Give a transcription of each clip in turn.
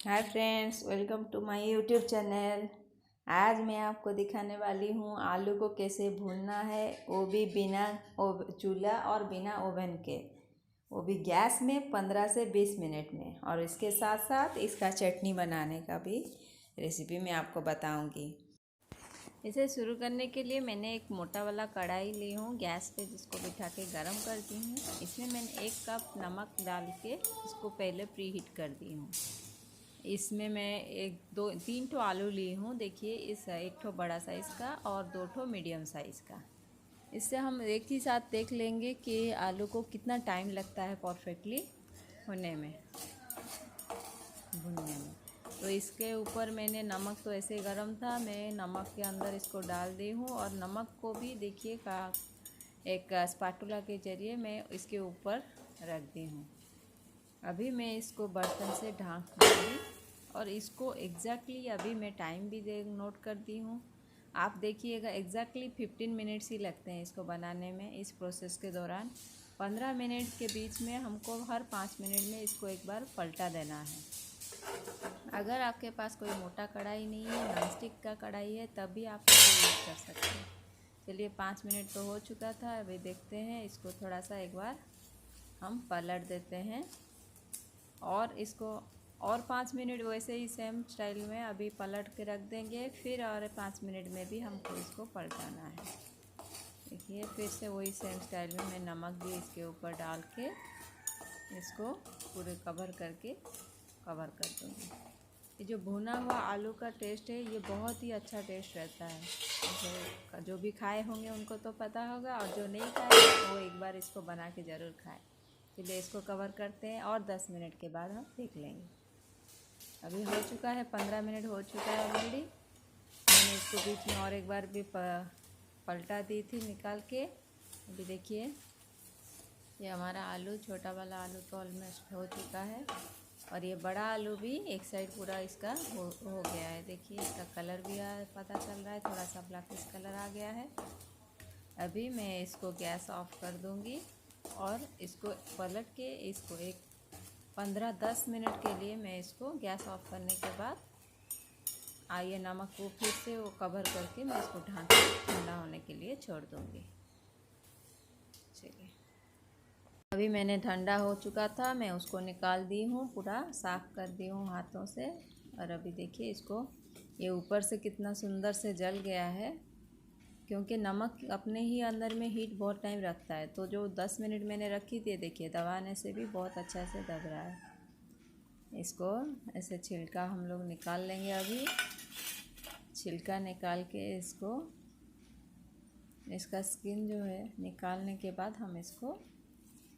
Hi friends, welcome to my YouTube channel. आज मैं आपको दिखाने वाली हूँ आलू को कैसे भूनना है, वो भी बिना चूल्हा और बिना ओवन के, वो भी गैस में 15 से 20 मिनट में। और इसके साथ साथ इसका चटनी बनाने का भी रेसिपी मैं आपको बताऊंगी। इसे शुरू करने के लिए मैंने एक मोटा वाला कढ़ाई ली हूँ गैस पे, जिसको बिठा के गरम कर दी हूँ। इसमें मैंने 1 कप नमक डाल के इसको पहले प्री हीट कर दी हूँ। इसमें मैं 3 ठो आलू ली हूँ। देखिए, इस 1 ठो बड़ा साइज़ का और 2 ठो मीडियम साइज़ का। इससे हम एक ही साथ देख लेंगे कि आलू को कितना टाइम लगता है परफेक्टली भुनने में। तो इसके ऊपर मैंने नमक तो ऐसे गरम था, मैं नमक के अंदर इसको डाल दी हूँ। और नमक को भी देखिए एक स्पैटुला के ज़रिए मैं इसके ऊपर रख दी हूँ। अभी मैं इसको बर्तन से ढाँक दूँगी और इसको एग्जैक्टली अभी मैं टाइम भी नोट कर दी हूँ। आप देखिएगा, एग्जैक्टली 15 मिनट्स ही लगते हैं इसको बनाने में। इस प्रोसेस के दौरान 15 मिनट के बीच में हमको हर 5 मिनट में इसको एक बार पलटा देना है। अगर आपके पास कोई मोटा कढ़ाई नहीं है, नॉनस्टिक का कढ़ाई है, तब भी आप इसको यूज़ कर सकते हैं। चलिए, 5 मिनट तो हो चुका था। अभी देखते हैं, इसको थोड़ा सा एक बार हम पलट देते हैं और इसको और 5 मिनट वैसे ही सेम स्टाइल में अभी पलट के रख देंगे। फिर और 5 मिनट में भी हमको इसको पलटाना है। देखिए, फिर से वही सेम स्टाइल में मैं नमक भी इसके ऊपर डाल के इसको पूरे कवर कर दूँगी। ये जो भुना हुआ आलू का टेस्ट है, ये बहुत ही अच्छा टेस्ट रहता है। जो भी खाए होंगे उनको तो पता होगा, और जो नहीं खाए वो एक बार इसको बना के ज़रूर खाएं। चलिए, इसको कवर करते हैं और 10 मिनट के बाद हम देख लेंगे। अभी हो चुका है, 15 मिनट हो चुका है ऑलरेडी। मैंने इसको बीच में और एक बार भी पलटा दी थी निकाल के। अभी देखिए, ये हमारा आलू, छोटा वाला आलू तो ऑलमोस्ट हो चुका है। और ये बड़ा आलू भी एक साइड पूरा इसका हो गया है। देखिए, इसका कलर भी पता चल रहा है, थोड़ा सा ब्लैकिश कलर आ गया है। अभी मैं इसको गैस ऑफ कर दूँगी और इसको पलट के इसको एक 15-10 मिनट के लिए मैं इसको गैस ऑफ करने के बाद आइए नमक को फिर से वो कवर करके मैं इसको ढाँक के ठंडा होने के लिए छोड़ दूँगी। चलिए, अभी मैंने ठंडा हो चुका था, मैं उसको निकाल दी हूँ, पूरा साफ़ कर दी हूँ हाथों से। और अभी देखिए, इसको ये ऊपर से कितना सुंदर से जल गया है, क्योंकि नमक अपने ही अंदर में हीट बहुत टाइम रखता है। तो जो 10 मिनट मैंने रखी थी, देखिए दबाने से भी बहुत अच्छा से दब रहा है। इसको ऐसे छिलका हम लोग निकाल लेंगे। अभी छिलका निकाल के इसका स्किन जो है निकालने के बाद हम इसको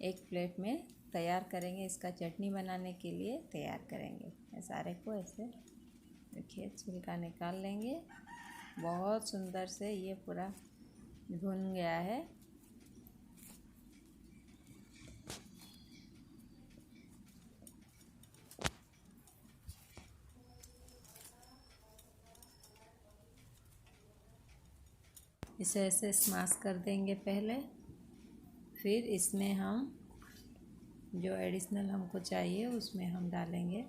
एक प्लेट में तैयार करेंगे। इसका चटनी बनाने के लिए तैयार करेंगे। सारे को ऐसे देखिए, छिलका निकाल लेंगे। बहुत सुंदर से ये पूरा भुन गया है। इसे ऐसे स्माश कर देंगे पहले। फिर इसमें हम जो एडिशनल हमको चाहिए उसमें हम डालेंगे।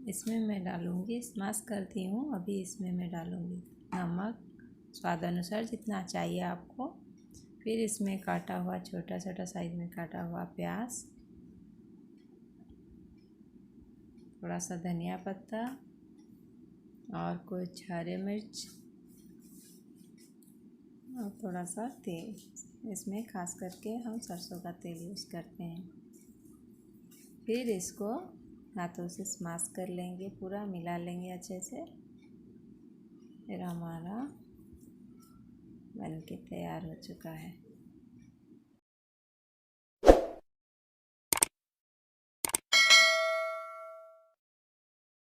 इसमें मैं डालूँगी, स्माश करती हूँ, अभी इसमें मैं डालूँगी नमक स्वाद अनुसार, जितना चाहिए आपको। फिर इसमें काटा हुआ, छोटा छोटा साइज में काटा हुआ प्याज, थोड़ा सा धनिया पत्ता और कुछ हरे मिर्च और थोड़ा सा तेल। इसमें खास करके हम सरसों का तेल यूज़ करते हैं। फिर इसको हाथों से स्माश कर लेंगे, पूरा मिला लेंगे अच्छे से। फिर हमारा बन के तैयार हो चुका है।